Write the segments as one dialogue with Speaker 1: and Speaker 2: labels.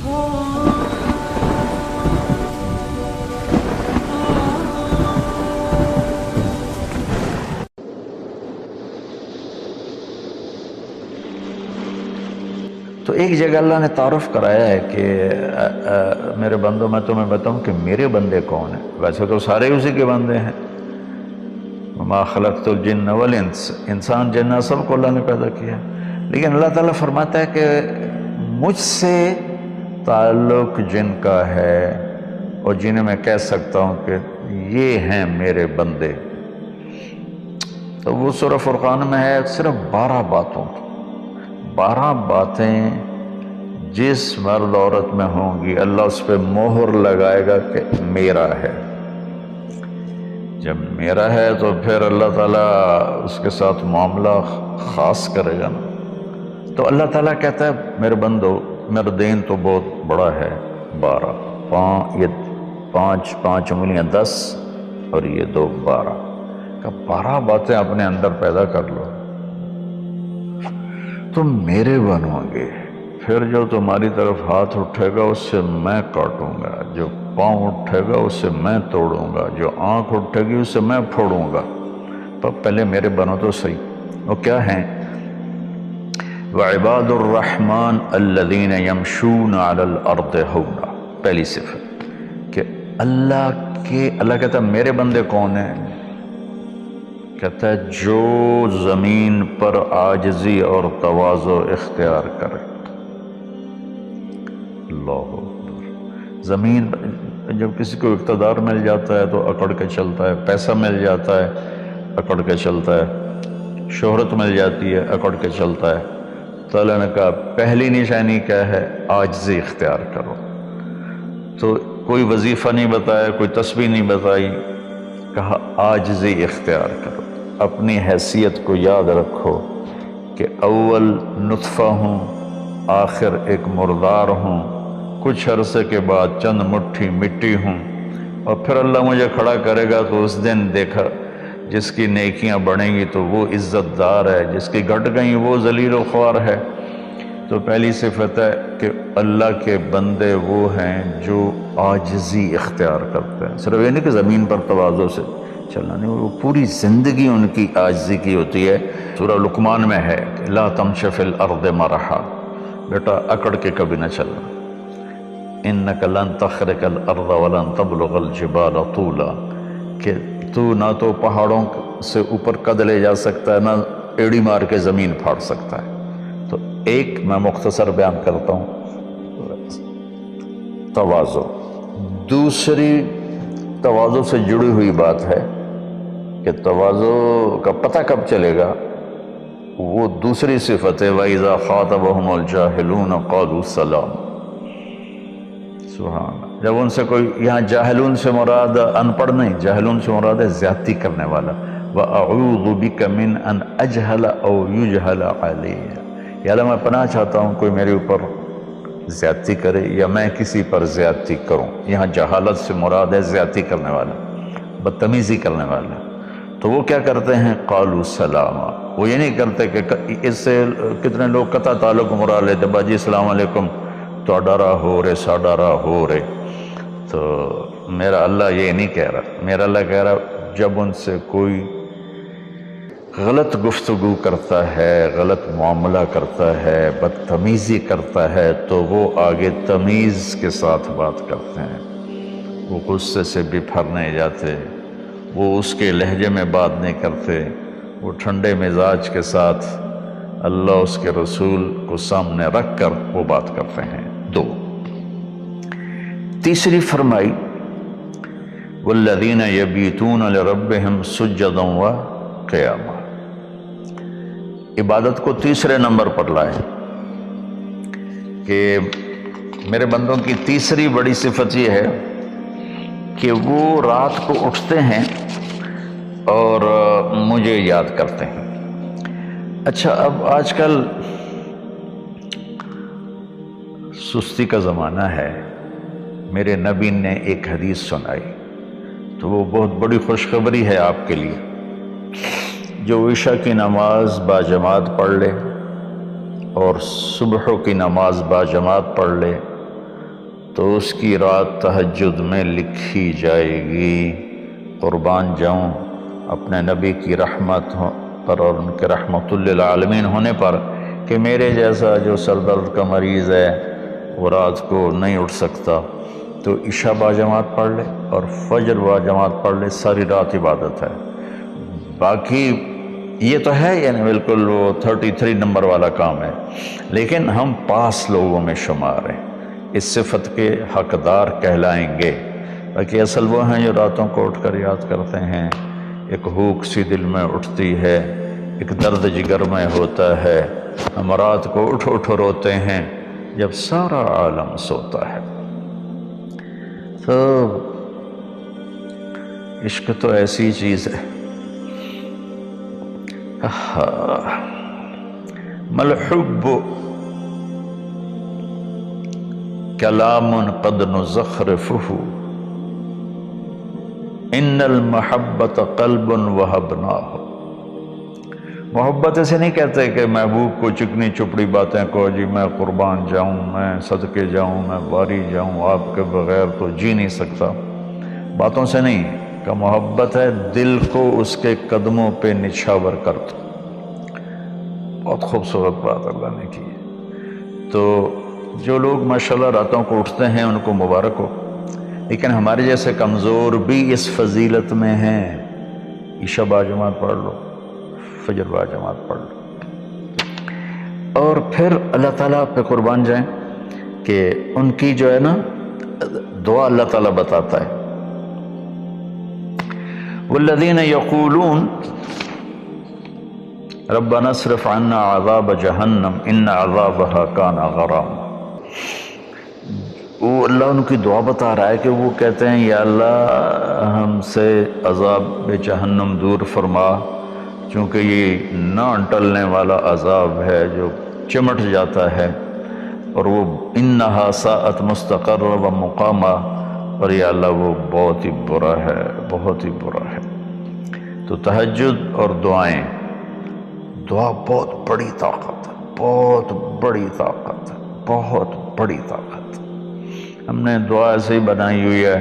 Speaker 1: تو ایک جگہ اللہ نے تعارف کرایا ہے کہ میرے بندوں میں تمہیں بتاؤں کہ میرے بندے کون ہیں. ویسے تو سارے اسی کے بندے ہیں. وما خلقت الجن والانس، انسان جنات سب کو اللہ نے پیدا کیا، لیکن اللہ تعالیٰ فرماتا ہے کہ مجھ سے تعلق جن کا ہے اور جنہیں میں کہہ سکتا ہوں کہ یہ ہیں میرے بندے، تو وہ سورہ فرقان میں ہے صرف 12 باتوں. 12 باتیں جس مرد عورت میں ہوں گی اللہ اس پہ مہر لگائے گا کہ میرا ہے. جب میرا ہے تو پھر اللہ تعالیٰ اس کے ساتھ معاملہ خاص کرے گا نا. تو اللہ تعالیٰ کہتا ہے میرے بندو میرا دین تو بہت بڑا ہے. 12 یہ 5 انگلیاں 10 اور یہ 2 12 کا 12 باتیں اپنے اندر پیدا کر لو تم میرے بنو گے. پھر جو تمہاری طرف ہاتھ اٹھے گا اس سے میں کاٹوں گا، جو پاؤں اٹھے گا اس سے میں توڑوں گا، جو آنکھ اٹھے گی اس سے میں پھوڑوں گا. پر پہلے میرے بنو تو صحیح. وہ کیا ہیں؟ وعباد الرحمن الذین یمشون علی الارض ہونا. پہلی صفت کہ اللہ کہتا ہے میرے بندے کون ہیں؟ کہتا ہے جو زمین پر عاجزی اور تواضع اختیار کرے. اللہ اکبر. زمین جب کسی کو اقتدار مل جاتا ہے تو اکڑ کے چلتا ہے، پیسہ مل جاتا ہے اکڑ کے چلتا ہے، شہرت مل جاتی ہے اکڑ کے چلتا ہے. تو اللہ نے کہا پہلی نشانی کیا ہے؟ عاجزی اختیار کرو. تو کوئی وظیفہ نہیں بتایا، کوئی تسبیح نہیں بتائی، کہا عاجزی اختیار کرو. اپنی حیثیت کو یاد رکھو کہ اول نطفہ ہوں، آخر ایک مردار ہوں، کچھ عرصے کے بعد چند مٹھی مٹی ہوں، اور پھر اللہ مجھے کھڑا کرے گا تو اس دن دیکھا جس کی نیکیاں بڑھیں گی تو وہ عزت دار ہے، جس کی گھٹ گئیں وہ ذلیل و خوار ہے. تو پہلی صفت ہے کہ اللہ کے بندے وہ ہیں جو عاجزی اختیار کرتے ہیں. صرف یہ نہیں کہ زمین پر تواضع سے چلنا نہیں، وہ پوری زندگی ان کی عاجزی کی ہوتی ہے. سورہ لقمان میں ہے کہ لا تمش فی الارض مرحا، بیٹا اکڑ کے کبھی نہ چلنا. انک لن تخرق الارض ولن تبلغ الجبال طولا، کہ تو نہ تو پہاڑوں سے اوپر قد لے جا سکتا ہے، نہ ایڑی مار کے زمین پھاڑ سکتا ہے. تو ایک میں مختصر بیان کرتا ہوں تواضع. دوسری تواضع سے جڑی ہوئی بات ہے کہ تواضع کا پتہ کب چلے گا؟ وہ دوسری صفت ہے وَإِذَا خَاطَبَهُمُ الْجَاهِلُونَ قَالُوا سَلَامًا. سبحان اللہ. جب ان سے کوئی، یہاں جاہلون سے مراد ان پڑھ نہیں، جاہلون سے مراد ہے زیادتی کرنے والا. وَأَعُوذُ بِكَ مِنْ أَنْ أَجْهَلَ أَوْ يُجْهَلَ عَلَيَّ. یا اللہ میں پناہ چاہتا ہوں کوئی میرے اوپر زیادتی کرے یا میں کسی پر زیادتی کروں. یہاں جہالت سے مراد ہے زیادتی کرنے والا، بدتمیزی کرنے والا. تو وہ کیا کرتے ہیں؟ قالوا سلاما. وہ یہ نہیں کرتے کہ اس سے کتنے لوگ قطع تعلق مراد لیتے، باجی السلام علیکم تو ڈرا ہو رہے ساڈا راہ ہو رہے. تو میرا اللہ یہ نہیں کہہ رہا. میرا اللہ کہہ رہا جب ان سے کوئی غلط گفتگو کرتا ہے، غلط معاملہ کرتا ہے، بدتمیزی کرتا ہے تو وہ آگے تمیز کے ساتھ بات کرتے ہیں. وہ غصے سے بپھر نہیں جاتے، وہ اس کے لہجے میں بات نہیں کرتے، وہ ٹھنڈے مزاج کے ساتھ اللہ اس کے رسول کو سامنے رکھ کر وہ بات کرتے ہیں. 2. تیسری فرمائی والذین یبیتون لربہم سجدا وقیاما. عبادت کو تیسرے نمبر پر لائے کہ میرے بندوں کی تیسری بڑی صفت یہ ہے کہ وہ رات کو اٹھتے ہیں اور مجھے یاد کرتے ہیں. اچھا اب آج کل سستی کا زمانہ ہے. میرے نبی نے ایک حدیث سنائی تو وہ بہت بڑی خوشخبری ہے آپ کے لیے. جو عشاء کی نماز باجماعت پڑھ لے اور صبح کی نماز باجماعت پڑھ لے تو اس کی رات تہجد میں لکھی جائے گی۔ قربان جاؤں اپنے نبی کی رحمت پر اور ان کے رحمت للعالمین ہونے پر کہ میرے جیسا جو سر درد کا مریض ہے وہ رات کو نہیں اٹھ سکتا تو عشاء با جماعت پڑھ لے اور فجر با جماعت پڑھ لے، ساری رات عبادت ہے۔ باقی یہ تو ہے یعنی بالکل وہ 33 نمبر والا کام ہے، لیکن ہم پاس لوگوں میں شمار ہیں، اس صفت کے حقدار کہلائیں گے۔ باقی اصل وہ ہیں جو راتوں کو اٹھ کر یاد کرتے ہیں، ایک ہوک سی دل میں اٹھتی ہے، ایک درد جگر میں ہوتا ہے، ہم رات کو اٹھ اٹھ روتے ہیں جب سارا عالم سوتا ہے۔ تو عشق تو ایسی چیز ہے۔ ملحب کلام قد نزخرفہ ان المحبت قلب وہبناہ۔ محبت ایسے نہیں کہتے کہ محبوب کو چکنی چپڑی باتیں کو، جی میں قربان جاؤں، میں صدقے جاؤں، میں باری جاؤں، آپ کے بغیر تو جی نہیں سکتا، باتوں سے نہیں کہ محبت ہے دل کو اس کے قدموں پہ نچھاور کر دو۔ بہت خوبصورت بات اللہ نے کی ہے۔ تو جو لوگ ماشاءاللہ راتوں کو اٹھتے ہیں ان کو مبارک ہو، لیکن ہمارے جیسے کمزور بھی اس فضیلت میں ہیں۔ عشاء با جماعت پڑھ لو، فجر با جماعت پڑھ لو، اور پھر اللہ تعالیٰ پہ قربان جائیں کہ ان کی جو ہے نا دعا اللہ تعالیٰ بتاتا ہے، والذین یقولون ربنا اصرف عنا عذاب جہنم ان عذابها کان غراما۔ وہ اللہ ان کی دعا بتا رہا ہے کہ وہ کہتے ہیں یا اللہ ہم سے عذاب جہنم دور فرما، چونکہ یہ نہ ٹلنے والا عذاب ہے جو چمٹ جاتا ہے، اور وہ انہا ساءت مستقر و مقامہ، اور یا اللہ وہ بہت ہی برا ہے، بہت ہی برا ہے۔ تو تہجد اور دعائیں، دعا بہت بڑی طاقت ہے، بہت بڑی طاقت ہے، بہت بڑی طاقت ہے۔ ہم نے دعا ایسے ہی بنائی ہوئی ہے،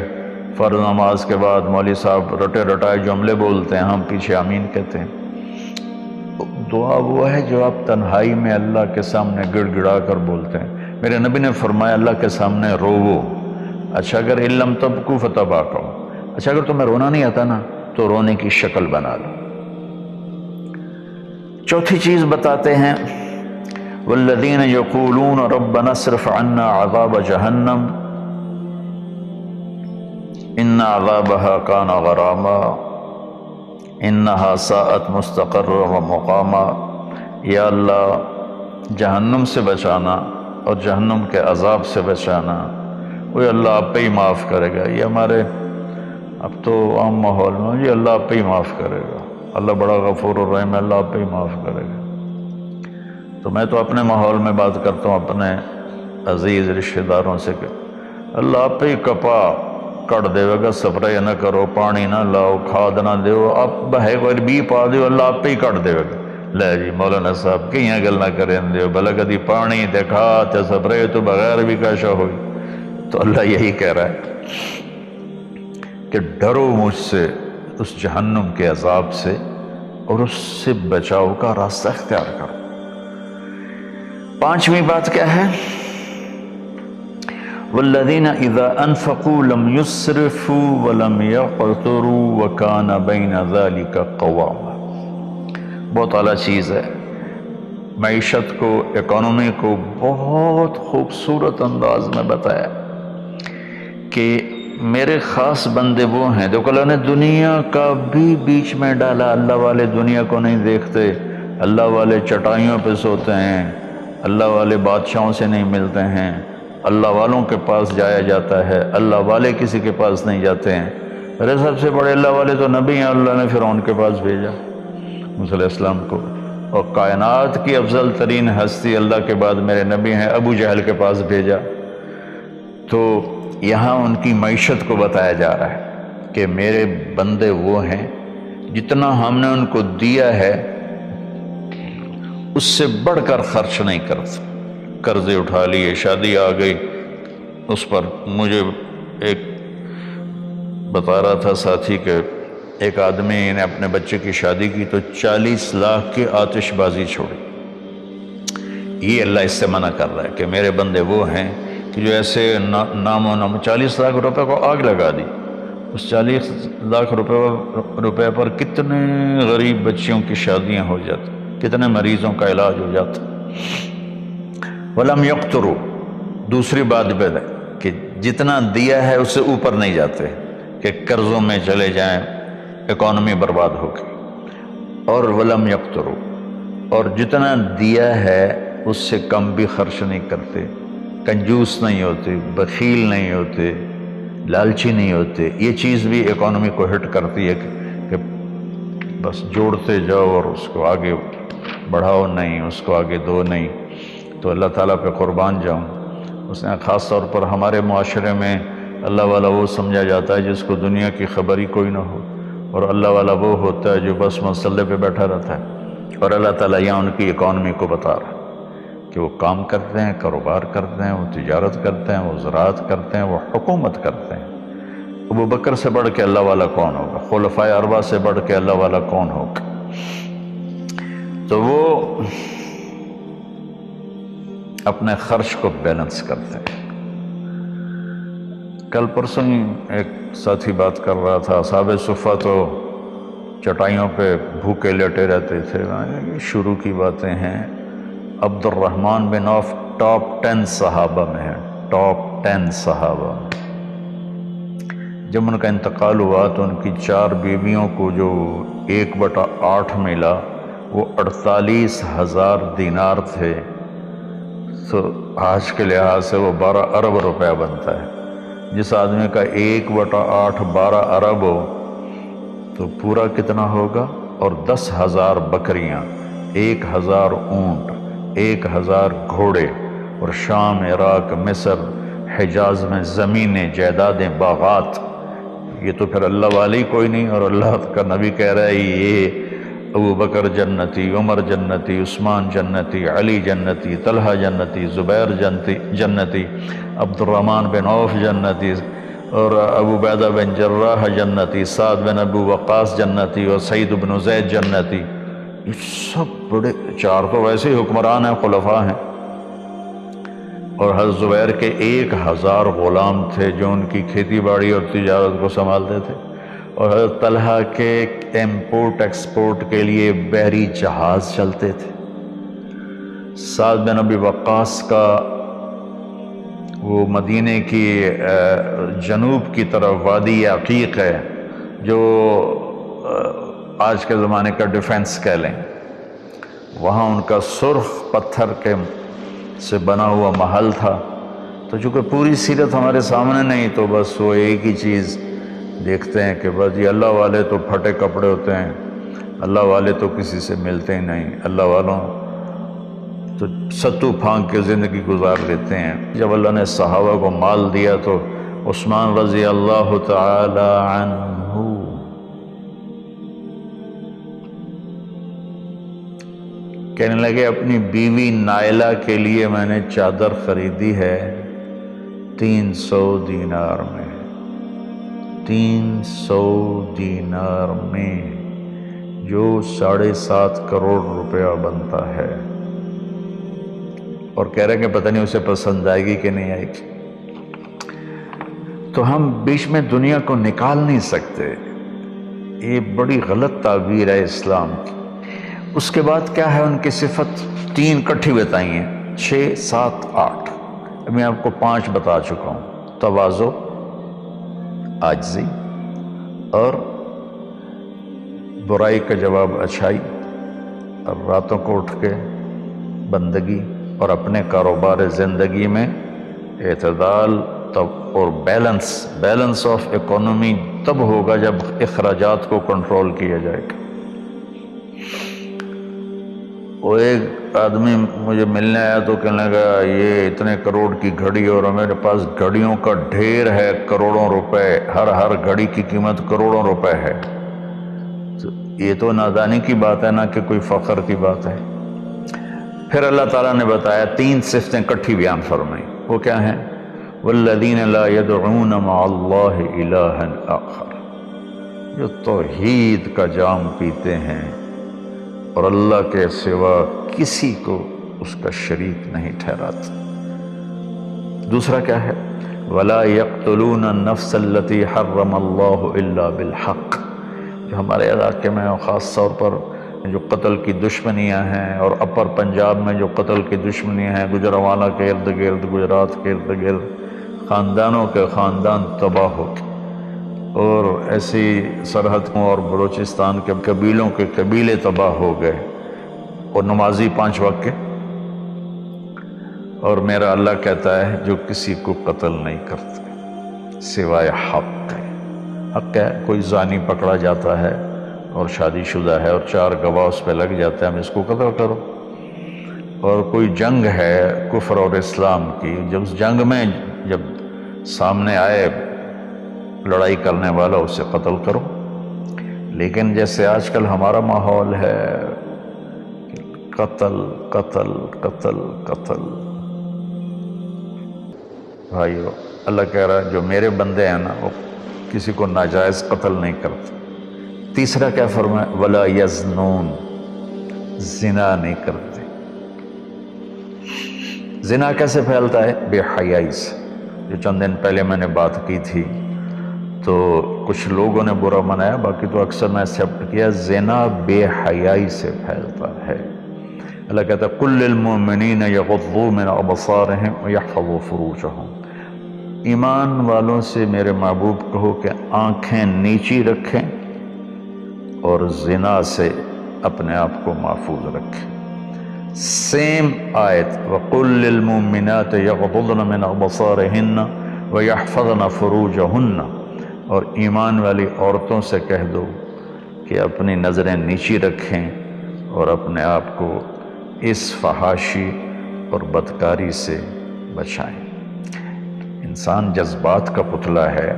Speaker 1: فرض نماز کے بعد مولوی صاحب رٹے رٹائے جملے بولتے ہیں، ہم پیچھے آمین کہتے ہیں۔ دعا وہ ہے جو آپ تنہائی میں اللہ کے سامنے گڑ گڑا کر بولتے ہیں۔ میرے نبی نے فرمایا اللہ کے سامنے روو، اچھا اگر علم تبکو فتباکو، اچھا اگر تمہیں رونا نہیں آتا نا تو رونے کی شکل بنا لو۔ چوتھی چیز بتاتے ہیں، والذین یقولون ربنا اصرف عنا عذاب جہنم ان عذابها کان غراما انہا ساءت مستقر و مقاما۔ یا اللہ جہنم سے بچانا اور جہنم کے عذاب سے بچانا، وہ اللہ آپ پہ ہی معاف کرے گا۔ یہ ہمارے اب تو عام ماحول میں جی اللہ آپ پہ ہی معاف کرے گا، اللہ بڑا غفور الرحیم ہے، اللہ آپ پہ ہی معاف کرے گا۔ تو میں تو اپنے ماحول میں بات کرتا ہوں اپنے عزیز رشتہ داروں سے کہ اللہ آپ پہ ہی کپا کٹ دے گا، سپرے نہ کرو، پانی نہ لاؤ، کھاد نہ دیو، آپ بہے کوئی بھی پا دیو، اللہ آپ پہ ہی کٹ دے گا۔ لے جی مولانا صاحب کہیں گل نہ کریں دیو، بھلا کدی پانی تے کھاد تے سپرے تو بغیر بھی کاشا ہوئی۔ تو اللہ یہی کہہ رہا ہے کہ ڈرو مجھ سے اس جہنم کے عذاب سے اور اس سے بچاؤ کا راستہ اختیار کرو۔ پانچویں بات کیا ہے؟ والذین اذا انفقوا لم یسرفوا ولم یقتروا وکان بین ذلک قواما۔ بہت اعلیٰ چیز ہے، معیشت کو، اکانومی کو بہت خوبصورت انداز میں بتایا کہ میرے خاص بندے وہ ہیں، دیکھو اللہ نے دنیا کا بھی بیچ میں ڈالا۔ اللہ والے دنیا کو نہیں دیکھتے، اللہ والے چٹائیوں پہ سوتے ہیں، اللہ والے بادشاہوں سے نہیں ملتے ہیں، اللہ والوں کے پاس جایا جاتا ہے، اللہ والے کسی کے پاس نہیں جاتے ہیں۔ میرے سب سے بڑے اللہ والے تو نبی ہیں، اللہ نے فرعون کے پاس بھیجا موسیٰ علیہ السلام کو، اور کائنات کی افضل ترین ہستی اللہ کے بعد میرے نبی ہیں، ابو جہل کے پاس بھیجا۔ تو یہاں ان کی معیشت کو بتایا جا رہا ہے کہ میرے بندے وہ ہیں جتنا ہم نے ان کو دیا ہے اس سے بڑھ کر خرچ نہیں کرتے۔ قرضے اٹھا لیے، شادی آ گئی، اس پر مجھے ایک بتا رہا تھا ساتھی کہ ایک آدمی نے اپنے بچے کی شادی کی تو 40 لاکھ کی آتش بازی چھوڑی. یہ اللہ اس سے منع کر رہا ہے کہ میرے بندے وہ ہیں کہ جو ایسے نام و نام 40 لاکھ روپے کو آگ لگا دی. اس 40 لاکھ روپے پر کتنے غریب بچیوں کی شادیاں ہو جاتی، کتنے مریضوں کا علاج ہو جاتا. وَلَمْ يَقْتُرُوا، دوسری بات بھی ہے کہ جتنا دیا ہے اس سے اوپر نہیں جاتے کہ قرضوں میں چلے جائیں، اکانومی برباد ہو گئی. اور وَلَمْ يَقْتُرُوا، اور جتنا دیا ہے اس سے کم بھی خرچ نہیں کرتے، کنجوس نہیں ہوتے، بخیل نہیں ہوتے، لالچی نہیں ہوتے. یہ چیز بھی اکانومی کو ہٹ کرتی ہے کہ بس جوڑتے جاؤ اور اس کو آگے بڑھاؤ نہیں، اس کو آگے دو نہیں. تو اللہ تعالیٰ پہ قربان جاؤں. اس نے خاص طور پر ہمارے معاشرے میں اللہ والا وہ سمجھا جاتا ہے جس کو دنیا کی خبر ہی کوئی نہ ہو، اور اللہ والا وہ ہوتا ہے جو بس مسلح پہ بیٹھا رہتا ہے. اور اللہ تعالیٰ یہاں ان کی اکانومی کو بتا رہا ہے کہ وہ کام کرتے ہیں، کاروبار کرتے ہیں، وہ تجارت کرتے ہیں، وہ زراعت کرتے ہیں، وہ حکومت کرتے ہیں. ابو بکر سے بڑھ کے اللہ والا کون ہوگا؟ خلفائے اربعہ سے بڑھ کے اللہ والا کون ہوگا؟ تو وہ اپنے خرچ کو بیلنس کرتے ہیں. کل پرسوں ایک ساتھی بات کر رہا تھا، اصحاب صفہ تو چٹائیوں پہ بھوکے لیٹے رہتے تھے. شروع کی باتیں ہیں. عبد الرحمن بن عوف ٹاپ 10 صحابہ میں ہے، ٹاپ 10 صحابہ. جب ان کا انتقال ہوا تو ان کی 4 بیویوں کو جو 1/8 ملا وہ 48,000 دینار تھے. تو آج کے لحاظ سے وہ 12 ارب روپیہ بنتا ہے. جس آدمی کا 1/8 12 ارب ہو تو پورا کتنا ہوگا؟ اور 10,000 بکریاں، 1,000 اونٹ، 1,000 گھوڑے، اور شام، عراق، مصر، حجاز میں زمینیں، جائیدادیں، باغات. یہ تو پھر اللہ والی کوئی نہیں. اور اللہ کا نبی کہہ رہا ہے یہ ابو بکر جنتی، عمر جنتی، عثمان جنتی، علی جنتی، طلحہ جنتی، زبیر جنتی، عبد الرحمن بن عوف جنتی، اور ابو عبیدہ بن جراح جنتی، سعد بن ابو وقاص جنتی، اور سعید بن زید جنتی. یہ سب بڑے 4 تو ویسے ہی حکمران ہیں، خلفاء ہیں. اور حضرت زبیر کے 1,000 غلام تھے جو ان کی کھیتی باڑی اور تجارت کو سنبھالتے تھے. اور حضرت طلحہ کے امپورٹ ایکسپورٹ کے لیے بحری جہاز چلتے تھے. سعد بن ابی وقاص کا وہ مدینے کی جنوب کی طرف وادی عقیق ہے جو آج کے زمانے کا ڈیفنس کہہ لیں، وہاں ان کا سرخ پتھر کے سے بنا ہوا محل تھا. تو چونکہ پوری سیرت ہمارے سامنے نہیں تو بس وہ ایک ہی چیز دیکھتے ہیں کہ بس یہ اللہ والے تو پھٹے کپڑے ہوتے ہیں، اللہ والے تو کسی سے ملتے ہی نہیں، اللہ والوں تو ستو پھانک کے زندگی گزار لیتے ہیں. جب اللہ نے صحابہ کو مال دیا تو عثمان رضی اللہ تعالی عنہ کہنے لگے اپنی بیوی نائلہ کے لیے میں نے چادر خریدی ہے 300 دینار میں، 300 دینار میں، جو 7.5 کروڑ روپیہ بنتا ہے. اور کہہ رہے کہ پتہ نہیں اسے پسند آئے گی کہ نہیں آئے گی. تو ہم بیچ میں دنیا کو نکال نہیں سکتے. یہ بڑی غلط تعبیر ہے اسلام کی. اس کے بعد کیا ہے ان کی صفت؟ 3 کٹھی بتائی ہیں، 6، 7، 8. میں آپ کو 5 بتا چکا ہوں. تواضع، عاجزی، اور برائی کا جواب اچھائی، اور راتوں کو اٹھ کے بندگی، اور اپنے کاروبار زندگی میں اعتدال اور بیلنس آف اکانومی تب ہوگا جب اخراجات کو کنٹرول کیا جائے گا. وہ ایک آدمی مجھے ملنے آیا تو کہنے لگا یہ اتنے کروڑ کی گھڑی اور میرے پاس گھڑیوں کا ڈھیر ہے، کروڑوں روپے، ہر گھڑی کی قیمت کروڑوں روپے ہے. تو یہ تو نادانی کی بات ہے، نہ کہ کوئی فخر کی بات ہے. پھر اللہ تعالیٰ نے بتایا 3 صفتیں کٹھی بیان فرمائی. وہ کیا ہیں؟ والذین لا يدعون مع اللہ الہا آخر، جو توحید کا جام پیتے ہیں اور اللہ کے سوا کسی کو اس کا شریک نہیں ٹھہراتے۔ دوسرا کیا ہے؟ وَلَا يَقْتُلُونَ النَّفْسَ الَّتِي حَرَّمَ اللَّهُ إِلَّا بِالْحَقِّ، جو ہمارے علاقے میں خاص طور پر جو قتل کی دشمنیاں ہیں، اور اپر پنجاب میں جو قتل کی دشمنیاں ہیں، گجرانوالہ کے ارد گرد، گجرات کے ارد گرد خاندانوں کے خاندان تباہ ہو گئے، اور ایسی سرحدوں اور بلوچستان کے قبیلوں کے قبیلے تباہ ہو گئے، اور نمازی 5 وقت کے۔ اور میرا اللہ کہتا ہے جو کسی کو قتل نہیں کرتے سوائے حق ہے۔ حق ہے، کوئی زانی پکڑا جاتا ہے اور شادی شدہ ہے اور 4 گواہ اس پہ لگ جاتے ہیں، ہم اس کو قتل کرو۔ اور کوئی جنگ ہے کفر اور اسلام کی، جب اس جنگ میں جب سامنے آئے لڑائی کرنے والا اسے قتل کرو۔ لیکن جیسے آج کل ہمارا ماحول ہے، قتل قتل قتل قتل، بھائیو اللہ کہہ رہا ہے جو میرے بندے ہیں نا وہ کسی کو ناجائز قتل نہیں کرتے۔ تیسرا کیا فرمایا؟ ولا یزنون، زنا نہیں کرتے۔ زنا کیسے پھیلتا ہے؟ بے حیائی سے، جو چند دن پہلے میں نے بات کی تھی تو کچھ لوگوں نے برا منایا، باقی تو اکثر میں ایکسیپٹ کیا، زنا بے حیائی سے پھیلتا ہے۔ اللہ کہتا ہے قُل لِّلْمُؤْمِنِينَ يَغُضُّوا مِنْ أَبْصَارِهِمْ وَيَحْفَظُوا فُرُوجَهُمْ، ایمان والوں سے میرے محبوب کہو کہ آنکھیں نیچی رکھیں اور زنا سے اپنے آپ کو محفوظ رکھیں۔ سیم آیت وَقُل لِّلْمُؤْمِنَاتِ يَغْضُضْنَ مِنْ أَبْصَارِهِنَّ وَيَحْفَظْنَ فُرُوجَهُنَّ، اور ایمان والی عورتوں سے کہہ دو کہ اپنی نظریں نیچی رکھیں اور اپنے آپ کو اس فحاشی اور بدکاری سے بچائیں۔ انسان جذبات کا پتلا ہے،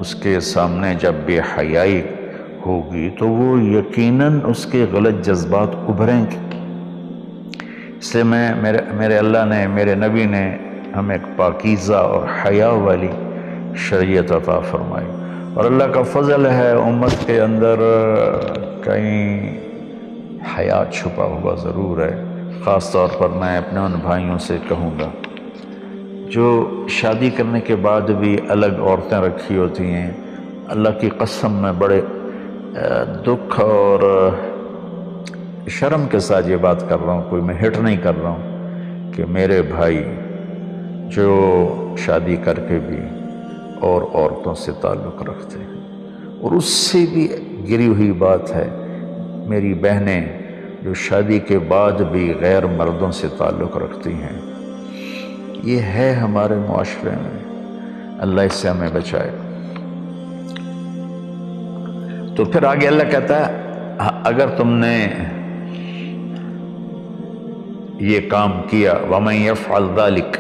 Speaker 1: اس کے سامنے جب بے حیائی ہوگی تو وہ یقیناً اس کے غلط جذبات ابھریں گے۔ اس لیے میرے اللہ نے، میرے نبی نے ہمیں ایک پاکیزہ اور حیا والی شریعت عطا فرمائی، اور اللہ کا فضل ہے امت کے اندر کہیں حیا چھپا ہوا ضرور ہے۔ خاص طور پر میں اپنے ان بھائیوں سے کہوں گا جو شادی کرنے کے بعد بھی الگ عورتیں رکھی ہوتی ہیں، اللہ کی قسم میں بڑے دکھ اور شرم کے ساتھ یہ بات کر رہا ہوں، کوئی میں ہٹ نہیں کر رہا ہوں، کہ میرے بھائی جو شادی کر کے بھی اور عورتوں سے تعلق رکھتے ہیں، اور اس سے بھی گری ہوئی بات ہے میری بہنیں جو شادی کے بعد بھی غیر مردوں سے تعلق رکھتی ہیں۔ یہ ہے ہمارے معاشرے میں، اللہ اس سے ہمیں بچائے۔ تو پھر آگے اللہ کہتا ہے اگر تم نے یہ کام کیا وَمَن يَفْعَلْ ذَلِكَ،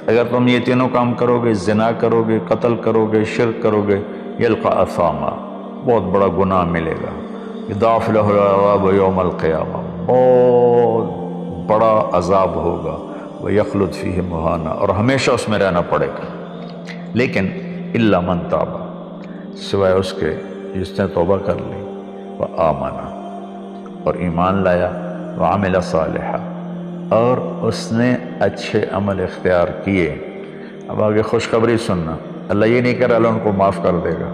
Speaker 1: اگر تم یہ تینوں کام کرو گے، زنا کرو گے، قتل کرو گے، شرک کرو گے، يَلْقَ أَثَامًا، بہت بڑا گناہ ملے گا، يُضَاعَفْ لَهُ الْعَذَابُ يَوْمَ الْقِيَامَةِ، بہت بڑا عذاب ہوگا، وَيَخْلُدْ فِيهِ مُهَانًا، اور ہمیشہ اس میں رہنا پڑے گا۔ لیکن إِلَّا مَن تَابَ، سوائے اس کے جس نے توبہ کر لی، وَآمَنَ، اور ایمان لایا، وَعَمِلَ صَالِحًا، اور اس نے اچھے عمل اختیار کیے۔ اب آگے خوشخبری سننا، اللہ یہ نہیں کہہ رہا اللہ ان کو معاف کر دے گا،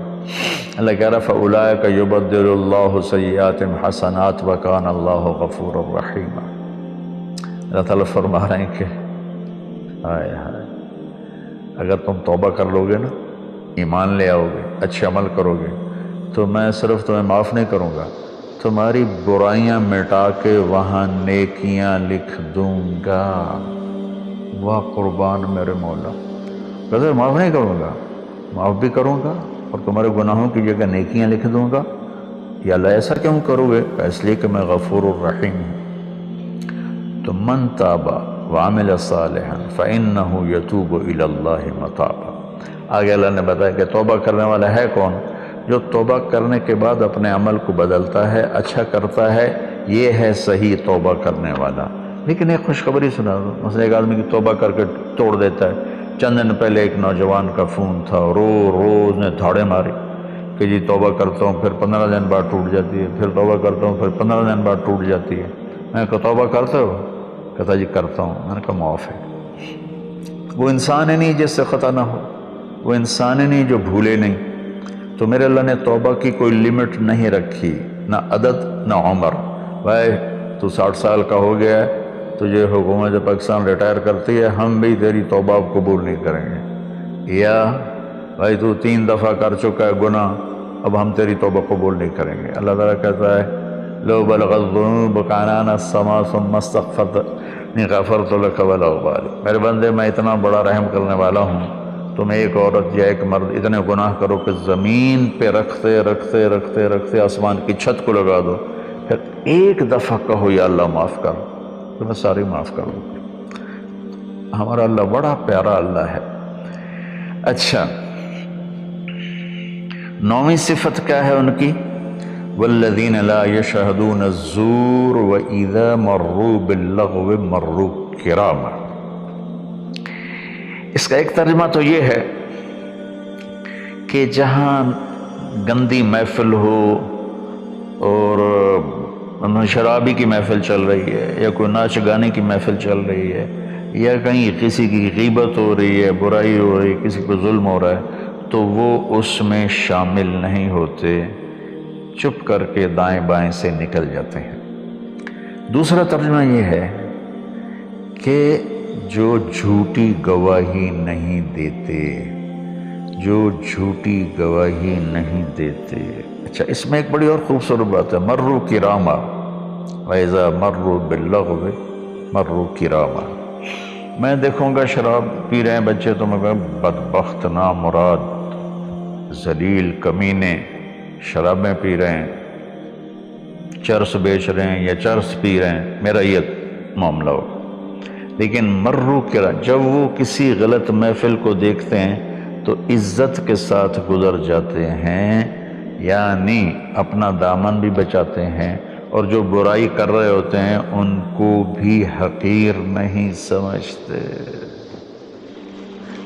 Speaker 1: اللہ کہہ رہا فَأُولَٰئِكَ يُبَدِّلُ اللَّهُ سَيِّئَاتِهِمْ حَسَنَاتٍ وَكَانَ اللَّهُ غَفُورًا رَحِيمًا۔ اللہ تعالیٰ فرما رہے ہیں کہ ہائے ہائے، اگر تم توبہ کر لو گے نا، ایمان لے آؤ گے، اچھے عمل کرو گے، تو میں صرف تمہیں معاف نہیں کروں گا، تمہاری برائیاں مٹا کے وہاں نیکیاں لکھ دوں گا۔ واہ قربان میرے مولا، کہتے معاف نہیں کروں گا، معاف بھی کروں گا اور تمہارے گناہوں کی جگہ نیکیاں لکھ دوں گا۔ یا اللہ ایسا کیوں کرو گے؟ اس لیے کہ میں غفور الرحیم ہوں۔ تو من تاب وعمل صالحا فإنه يتوب إلى الله متابا، آگے اللہ نے بتایا کہ توبہ کرنے والا ہے کون؟ جو توبہ کرنے کے بعد اپنے عمل کو بدلتا ہے، اچھا کرتا ہے، یہ ہے صحیح توبہ کرنے والا۔ لیکن ایک خوشخبری سنا دو، مثلا ایک آدمی کی توبہ کر کے توڑ دیتا ہے، چند دن پہلے ایک نوجوان کا فون تھا، روز نے دھاڑے ماری کہ جی توبہ کرتا ہوں، پھر 15 دن بعد ٹوٹ جاتی ہے، پھر توبہ کرتا ہوں، پھر 15 دن بعد ٹوٹ جاتی ہے۔ میں نے کہا توبہ کرتے ہو؟ کہتا جی کرتا ہوں۔ میں نے کہا معاف ہے۔ وہ انسان ہی نہیں جس سے خطا نہ ہو، وہ انسان ہی نہیں جو بھولے نہیں۔ تو میرے اللہ نے توبہ کی کوئی لمٹ نہیں رکھی، نہ عدد نہ عمر۔ بھائی تو 60 سال کا ہو گیا ہے، تجھے حکومت پاکستان ریٹائر کرتی ہے، ہم بھی تیری توبہ قبول نہیں کریں گے۔ یا بھائی تو 3 دفعہ کر چکا ہے گناہ، اب ہم تیری توبہ قبول نہیں کریں گے۔ اللہ تعالیٰ کہتا ہے لو بلغت الذنوب عنان السماء ثم استغفرتنی غفرت لک ولا ابالی۔ میرے بندے میں اتنا بڑا رحم کرنے والا ہوں، تم ایک عورت یا ایک مرد اتنے گناہ کرو کہ زمین پہ رکھتے رکھتے رکھتے رکھتے آسمان کی چھت کو لگا دو، پھر ایک دفعہ کہو یا اللہ معاف کر، تو میں ساری معاف کر دوں۔ ہمارا اللہ بڑا پیارا اللہ ہے۔ اچھا، 9ویں صفت کیا ہے ان کی؟ والذین لا یشہدون الزور وَإِذَا مروا باللغو مروا کراما۔ اس کا ایک ترجمہ تو یہ ہے کہ جہاں گندی محفل ہو اور شرابی کی محفل چل رہی ہے، یا کوئی ناچ گانے کی محفل چل رہی ہے، یا کہیں کسی کی غیبت ہو رہی ہے، برائی ہو رہی ہے، کسی کو ظلم ہو رہا ہے، تو وہ اس میں شامل نہیں ہوتے، چپ کر کے دائیں بائیں سے نکل جاتے ہیں۔ دوسرا ترجمہ یہ ہے کہ جو جھوٹی گواہی نہیں دیتے، جو جھوٹی گواہی نہیں دیتے۔ اچھا، اس میں ایک بڑی اور خوبصورت بات ہے، مروا کراما وَإِذَا مروا باللغو مروا کراما۔ میں دیکھوں گا شراب پی رہے ہیں بچے تو میں کہوں بدبخت، نامراد، ذلیل، کمینے، شرابیں پی رہے ہیں، چرس بیچ رہے ہیں یا چرس پی رہے ہیں، میرا یہ معاملہ ہو۔ لیکن مروا کراما، جب وہ کسی غلط محفل کو دیکھتے ہیں تو عزت کے ساتھ گزر جاتے ہیں، یعنی اپنا دامن بھی بچاتے ہیں، اور جو برائی کر رہے ہوتے ہیں ان کو بھی حقیر نہیں سمجھتے۔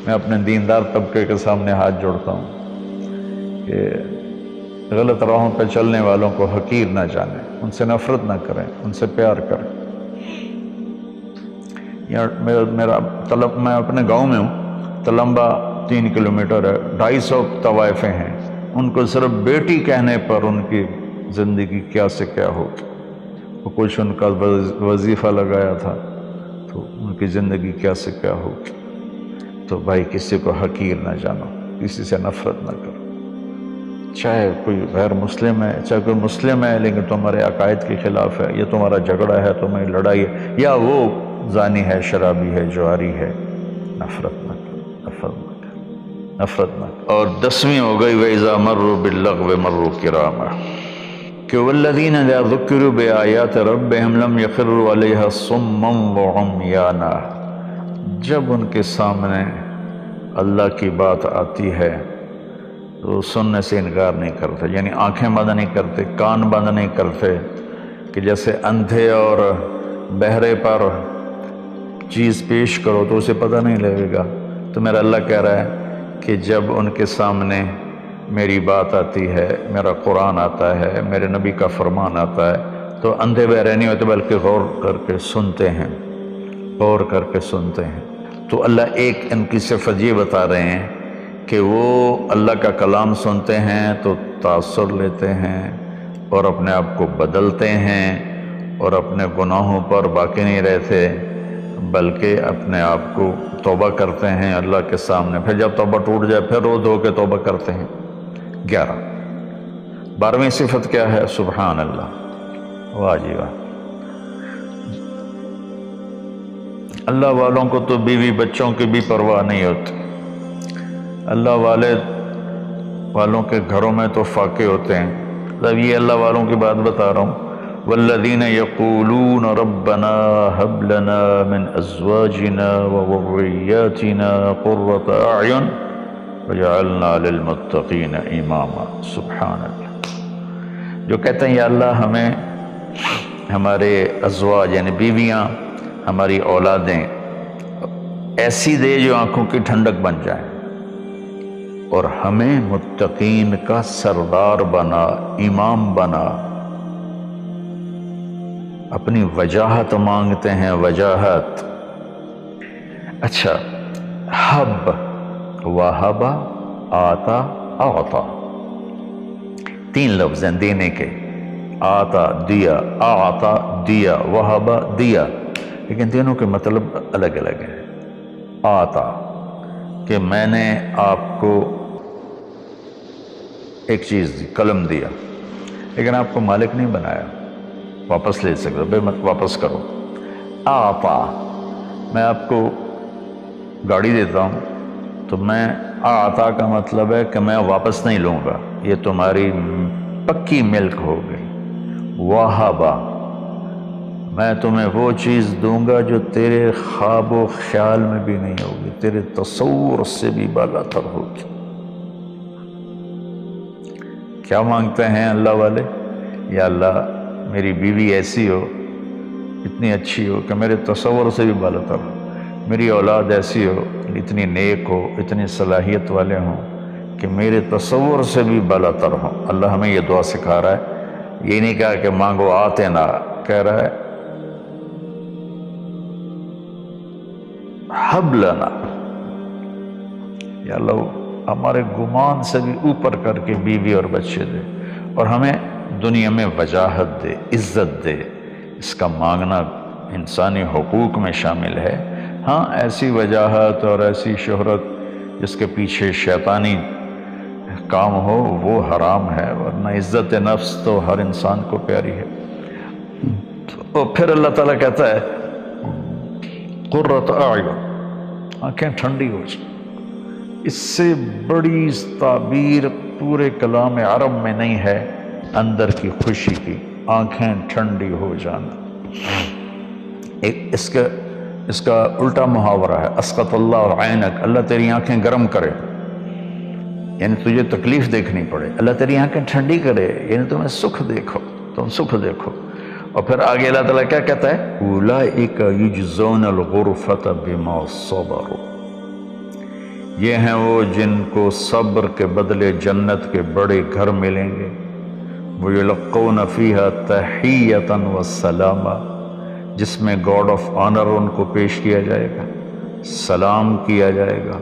Speaker 1: میں اپنے دیندار طبقے کے سامنے ہاتھ جوڑتا ہوں کہ غلط راہوں پہ چلنے والوں کو حقیر نہ جانیں، ان سے نفرت نہ کریں، ان سے پیار کریں۔ میں اپنے گاؤں میں ہوں، تلمبا 3 کلومیٹر ہے، 250 طوائفیں ہیں، ان کو صرف بیٹی کہنے پر ان کی زندگی کیا سے کیا ہوگی۔ وہ کچھ ان کا وظیفہ لگایا تھا تو ان کی زندگی کیا سے کیا ہوگی۔ تو بھائی کسی کو حقیر نہ جانو، کسی سے نفرت نہ کرو، چاہے کوئی غیر مسلم ہے، چاہے کوئی مسلم ہے لیکن تمہارے عقائد کے خلاف ہے، یا تمہارا جھگڑا ہے، تمہاری لڑائی ہے، یا وہ زانی ہے، شرابی ہے، جواری ہے، نفرت نہ کرو، نفرت نہ کرو، نفرت نہ کرو۔ اور 10ویں ہو گئی وَإِذَا مَرُّوا بِاللَّغْوِ مَرُّوا کِرَامًا، کہ وَالَّذِينَ إِذَا ذُكِّرُوا بِآيَاتِ رَبِّهِمْ لَمْ يَخِرُّوا عَلَيْهَا صُمًّا وَعُمْيَانًا۔ جب ان کے سامنے اللہ کی بات آتی ہے تو سننے سے انکار نہیں کرتے، یعنی آنکھیں بند نہیں کرتے، کان بند نہیں کرتے، کہ جیسے اندھے اور بہرے پر چیز پیش کرو تو اسے پتہ نہیں لگے گا۔ تو میرا اللہ کہہ رہا ہے کہ جب ان کے سامنے میری بات آتی ہے، میرا قرآن آتا ہے، میرے نبی کا فرمان آتا ہے، تو اندھے بہرے نہیں ہوتے بلکہ غور کر کے سنتے ہیں، غور کر کے سنتے ہیں۔ تو اللہ ایک ان کی صفت یہ بتا رہے ہیں کہ وہ اللہ کا کلام سنتے ہیں تو تاثر لیتے ہیں اور اپنے آپ کو بدلتے ہیں، اور اپنے گناہوں پر باقی نہیں رہتے بلکہ اپنے آپ کو توبہ کرتے ہیں اللہ کے سامنے، پھر جب توبہ ٹوٹ جائے پھر رو دھو کے توبہ کرتے ہیں۔ 11 12ویں صفت کیا ہے؟ سبحان اللہ، واہ جی واہ۔ اللہ والوں کو تو بیوی بچوں کی بھی پرواہ نہیں ہوتی، اللہ والوں کے گھروں میں تو فاقے ہوتے ہیں۔ اب یہ اللہ والوں کی بات بتا رہا ہوں، والذین یقولون ربنا هب لنا من ازواجنا وذریاتنا قرۃ اعین وجعلنا للمتقین اماما۔ سبحان اللہ، جو کہتے ہیں یا اللہ ہمیں ہمارے ازواج یعنی بیویاں، ہماری اولادیں ایسی دے جو آنکھوں کی ٹھنڈک بن جائے، اور ہمیں متقین کا سردار بنا، امام بنا۔ اپنی وجاہت مانگتے ہیں، وجاہت۔ اچھا، حب، وہبا، آتا، اعطا، تین لفظ ہیں دینے کے۔ آتا دیا، اعطا دیا، وہبا دیا، لیکن تینوں کے مطلب الگ الگ ہیں۔ آتا کہ میں نے آپ کو ایک چیز دی، قلم دیا، لیکن آپ کو مالک نہیں بنایا، واپس لے سکتے بے مت واپس کرو۔ آتا، میں آپ کو گاڑی دیتا ہوں تو میں آتا کا مطلب ہے کہ میں واپس نہیں لوں گا، یہ تمہاری پکی ملک ہو گئی۔ وہبا، میں تمہیں وہ چیز دوں گا جو تیرے خواب و خیال میں بھی نہیں ہوگی، تیرے تصور سے بھی بالا تر ہوگی۔ کیا مانگتے ہیں اللہ والے؟ یا اللہ میری بیوی ایسی ہو، اتنی اچھی ہو کہ میرے تصور سے بھی بالا تر ہو، میری اولاد ایسی ہو، اتنی نیک ہو، اتنی صلاحیت والے ہوں کہ میرے تصور سے بھی بالا تر ہوں۔ اللہ ہمیں یہ دعا سکھا رہا ہے، یہ نہیں کہا کہ مانگو آتے نہ، کہہ رہا ہے حب لنا، یا اللہ ہمارے گمان سے بھی اوپر کر کے بیوی اور بچے دے، اور ہمیں دنیا میں وجاہت دے، عزت دے۔ اس کا مانگنا انسانی حقوق میں شامل ہے۔ ہاں، ایسی وجاہت اور ایسی شہرت جس کے پیچھے شیطانی کام ہو وہ حرام ہے، ورنہ عزت نفس تو ہر انسان کو پیاری ہے۔ تو پھر اللہ تعالیٰ کہتا ہے قرۃ اعین، آنکھیں ٹھنڈی ہو جائیں۔ اس سے بڑی تعبیر پورے کلام عرب میں نہیں ہے اندر کی خوشی کی، آنکھیں ٹھنڈی ہو جانا۔ ایک اس کا الٹا محاورہ ہے، اسقط اللہ عینک، اللہ تیری آنکھیں گرم کرے، یعنی تجھے تکلیف دیکھنی پڑے، اللہ تیری آنکھیں ٹھنڈی کرے، یعنی تمہیں سکھ دیکھو، تم سکھ دیکھو۔ اور پھر آگے اللہ تعالیٰ کیا کہتا ہے؟ اولئک یجزون الغرفۃ بما صبروا، یہ ہیں وہ جن کو صبر کے بدلے جنت کے بڑے گھر ملیں گے۔ وَيُلَقَّوْنَ فِيهَا تَحِيَّةً وَالسَّلَامًا، جس میں گاڈ آف آنر ان کو پیش کیا جائے گا، سلام کیا جائے گا۔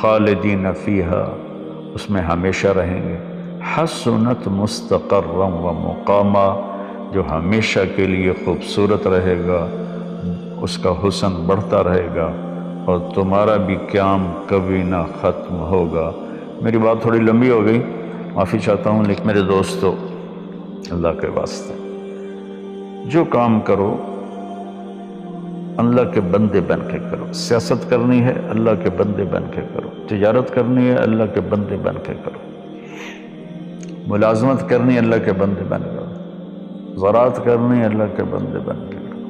Speaker 1: خالدین فیہا، اس میں ہمیشہ رہیں گے۔ حسنت مستقرا و مقاما، جو ہمیشہ کے لیے خوبصورت رہے گا، اس کا حسن بڑھتا رہے گا، اور تمہارا بھی قیام کبھی نہ ختم ہوگا۔ میری بات تھوڑی لمبی ہو گئی، معافی چاہتا ہوں، لیکن میرے دوستو، اللہ کے واسطے جو کام کرو اللہ کے بندے بن کے کرو۔ سیاست کرنی ہے اللہ کے بندے بن کے کرو، تجارت کرنی ہے اللہ کے بندے بن کے کرو، ملازمت کرنی ہے اللہ کے بندے بن کے کرو، زراعت کرنی ہے اللہ کے بندے بن کے کرو۔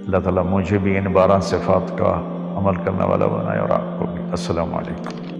Speaker 1: اللہ تعالیٰ مجھے بھی ان 12 صفات کا عمل کرنے والا بنائے، اور آپ کو بھی۔ السلام علیکم۔